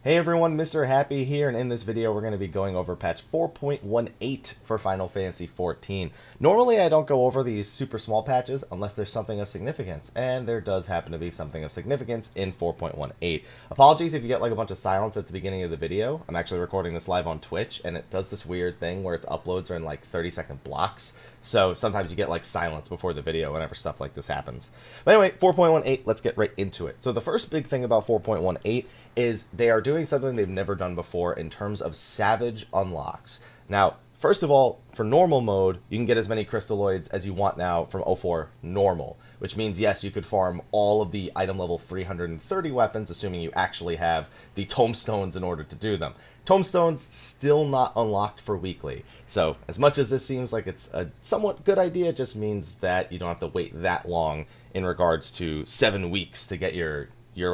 Hey everyone, Mr. Happy here, and in this video we're going to be going over patch 4.18 for Final Fantasy XIV. Normally I don't go over these super small patches unless there's something of significance, and there does happen to be something of significance in 4.18. Apologies if you get like a bunch of silence at the beginning of the video. I'm actually recording this live on Twitch, and it does this weird thing where its uploads are in like 30-second blocks. So sometimes you get like silence before the video whenever stuff like this happens. But anyway, 4.18, let's get right into it. So the first big thing about 4.18 is they are doing something they've never done before in terms of Savage unlocks. Now, first of all, for normal mode, you can get as many crystalloids as you want now from 04 normal, which means, yes, you could farm all of the item level 330 weapons, assuming you actually have the tomestones in order to do them. Tomestones still not unlocked for weekly. So as much as this seems like it's a somewhat good idea, it just means that you don't have to wait that long in regards to 7 weeks to get your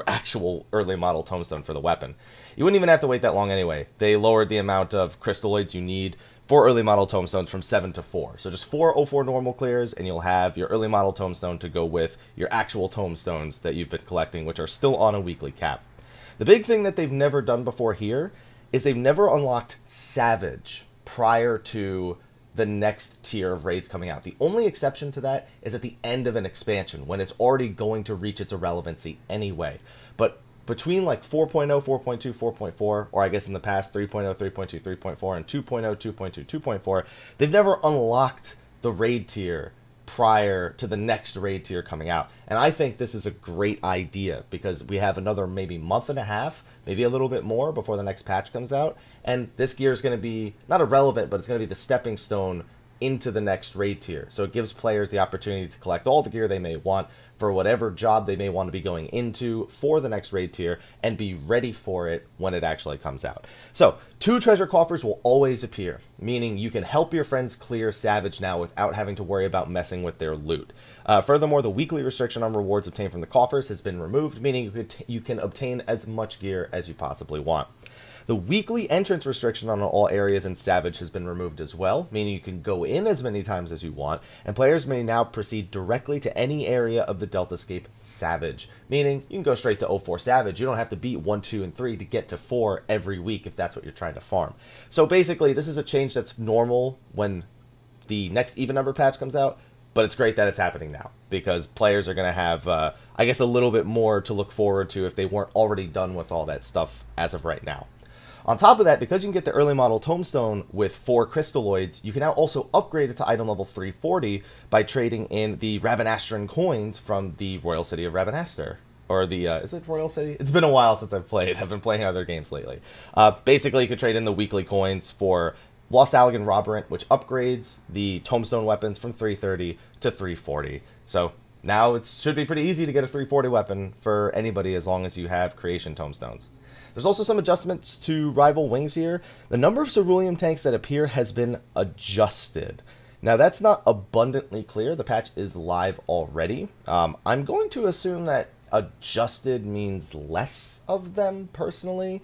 actual early model tomestone for the weapon. You wouldn't even have to wait that long anyway. They lowered the amount of crystalloids you need for early model tomestones from 7 to 4. So just 4 04 normal clears, and you'll have your early model tomestone to go with your actual tomestones that you've been collecting, which are still on a weekly cap. The big thing that they've never done before here is they've never unlocked Savage prior to the next tier of raids coming out. The only exception to that is at the end of an expansion, when it's already going to reach its irrelevancy anyway. But between like 4.0, 4.2, 4.4, or I guess in the past 3.0, 3.2, 3.4, and 2.0, 2.2, 2.4, they've never unlocked the raid tier prior to the next raid tier coming out. And I think this is a great idea because we have another maybe month and a half, maybe a little bit more before the next patch comes out. And this gear is going to be not irrelevant, but it's going to be the stepping stone into the next raid tier. So it gives players the opportunity to collect all the gear they may want for whatever job they may want to be going into for the next raid tier and be ready for it when it actually comes out. So 2 treasure coffers will always appear, meaning you can help your friends clear Savage now without having to worry about messing with their loot. Furthermore, the weekly restriction on rewards obtained from the coffers has been removed, meaning you can obtain as much gear as you possibly want. The weekly entrance restriction on all areas in Savage has been removed as well, meaning you can go in as many times as you want, and players may now proceed directly to any area of the Deltascape Savage, meaning you can go straight to 04 Savage. You don't have to beat 1, 2, and 3 to get to 4 every week if that's what you're trying to farm. So basically, this is a change that's normal when the next even number patch comes out, but it's great that it's happening now, because players are going to have, I guess, a little bit more to look forward to if they weren't already done with all that stuff as of right now. On top of that, because you can get the early model tomestone with 4 crystalloids, you can now also upgrade it to item level 340 by trading in the Rabanastran coins from the Royal City of Rabanaster. Or the, is it Royal City? It's been a while since I've played. I've been playing other games lately. Basically, you could trade in the weekly coins for Lost Allegan Roborant, which upgrades the tombstone weapons from 330 to 340. So now it should be pretty easy to get a 340 weapon for anybody as long as you have creation tomestones. There's also some adjustments to rival wings here. The number of cerulean tanks that appear has been adjusted. Now that's not abundantly clear. The patch is live already. I'm going to assume that adjusted means less of them personally.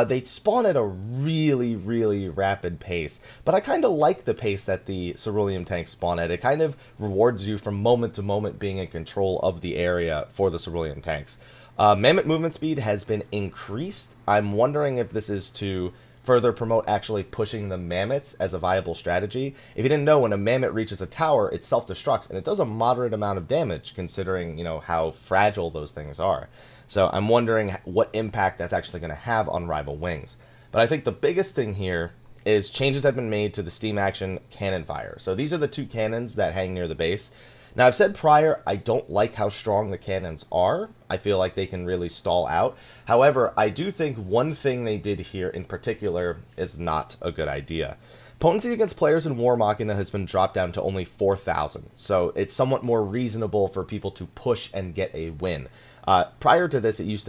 They spawn at a really, really rapid pace, but I kind of like the pace that the cerulean tanks spawn at. It kind of rewards you from moment to moment being in control of the area for the cerulean tanks. Mammoth movement speed has been increased. I'm wondering if this is to further promote actually pushing the mammoths as a viable strategy. If you didn't know, when a mammoth reaches a tower, it self-destructs, and it does a moderate amount of damage considering, you know, how fragile those things are. So I'm wondering what impact that's actually going to have on rival wings. But I think the biggest thing here is changes have been made to the steam action cannon fire. So these are the 2 cannons that hang near the base. Now, I've said prior, I don't like how strong the cannons are. I feel like they can really stall out. However, I do think one thing they did here in particular is not a good idea. Potency against players in War Machina has been dropped down to only 4,000, so it's somewhat more reasonable for people to push and get a win. Prior to this, it used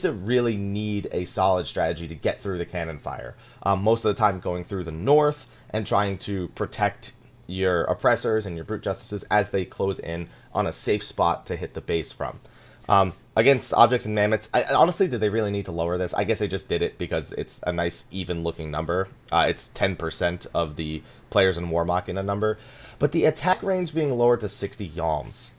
to really need a solid strategy to get through the cannon fire. Most of the time going through the north and trying to protect your oppressors and your brute justices as they close in on a safe spot to hit the base from. Against objects and mammoths, honestly, did they really need to lower this? I guess they just did it because it's a nice even looking number. It's 10% of the players in War Machina number. But the attack range being lowered to 60 yalms,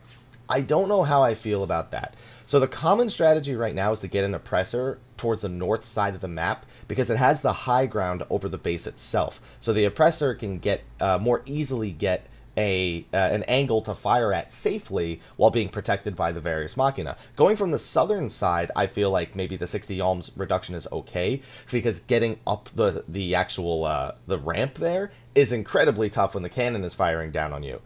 I don't know how I feel about that. So the common strategy right now is to get an oppressor towards the north side of the map because it has the high ground over the base itself. So the oppressor can get more easily get an angle to fire at safely while being protected by the various machina. Going from the southern side, I feel like maybe the 60 yalms reduction is okay because getting up the actual the ramp there is incredibly tough when the cannon is firing down on you.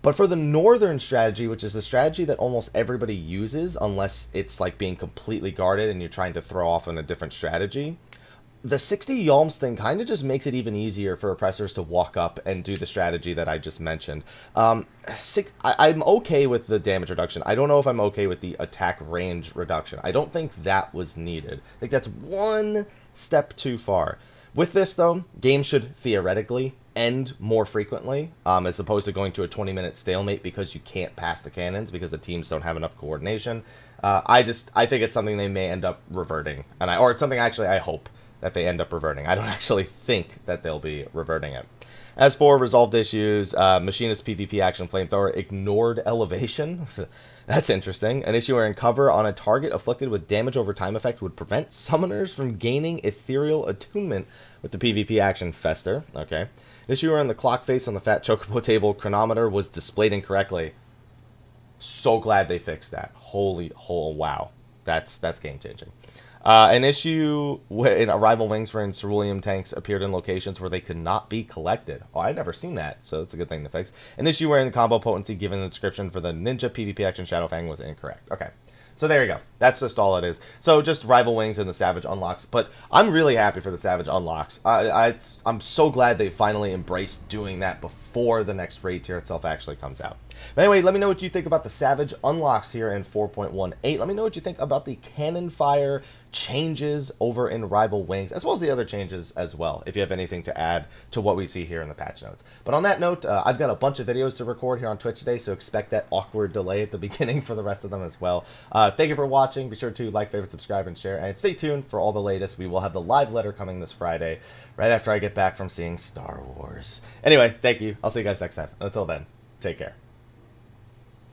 But for the northern strategy, which is the strategy that almost everybody uses unless it's like being completely guarded and you're trying to throw off on a different strategy, the 60 yalms thing kind of just makes it even easier for oppressors to walk up and do the strategy that I just mentioned. I'm okay with the damage reduction. I don't know if I'm okay with the attack range reduction. I don't think that was needed. I think that's one step too far. With this, though, games should theoretically end more frequently, as opposed to going to a 20-minute stalemate because you can't pass the cannons because the teams don't have enough coordination. I think it's something they may end up reverting, or it's something actually I hope that they end up reverting. I don't actually think that they'll be reverting it. As for resolved issues, Machinist PvP Action Flamethrower ignored elevation. That's interesting. An issue wherein cover on a target afflicted with damage over time effect would prevent summoners from gaining ethereal attunement with the PvP Action Fester. Okay. An issue wherein the clock face on the Fat Chocobo table chronometer was displayed incorrectly. So glad they fixed that. Wow. That's game-changing. An issue in Arrival Wings wherein cerulean tanks appeared in locations where they could not be collected. Oh, I'd never seen that, so that's a good thing to fix. An issue wherein the combo potency given in the description for the Ninja PvP Action Shadowfang was incorrect. Okay, so there you go. That's just all it is. So just Rival Wings and the Savage unlocks, but I'm really happy for the Savage unlocks. I'm so glad they finally embraced doing that before the next raid tier itself actually comes out. But anyway, let me know what you think about the Savage unlocks here in 4.18. Let me know what you think about the cannon fire changes over in Rival Wings, as well as the other changes as well, if you have anything to add to what we see here in the patch notes. But on that note, I've got a bunch of videos to record here on Twitch today, so expect that awkward delay at the beginning for the rest of them as well. Thank you for watching. Be sure to like, favorite, subscribe, and share, and stay tuned for all the latest. We will have the live letter coming this Friday, right after I get back from seeing Star Wars. Anyway, thank you. I'll see you guys next time. Until then, take care.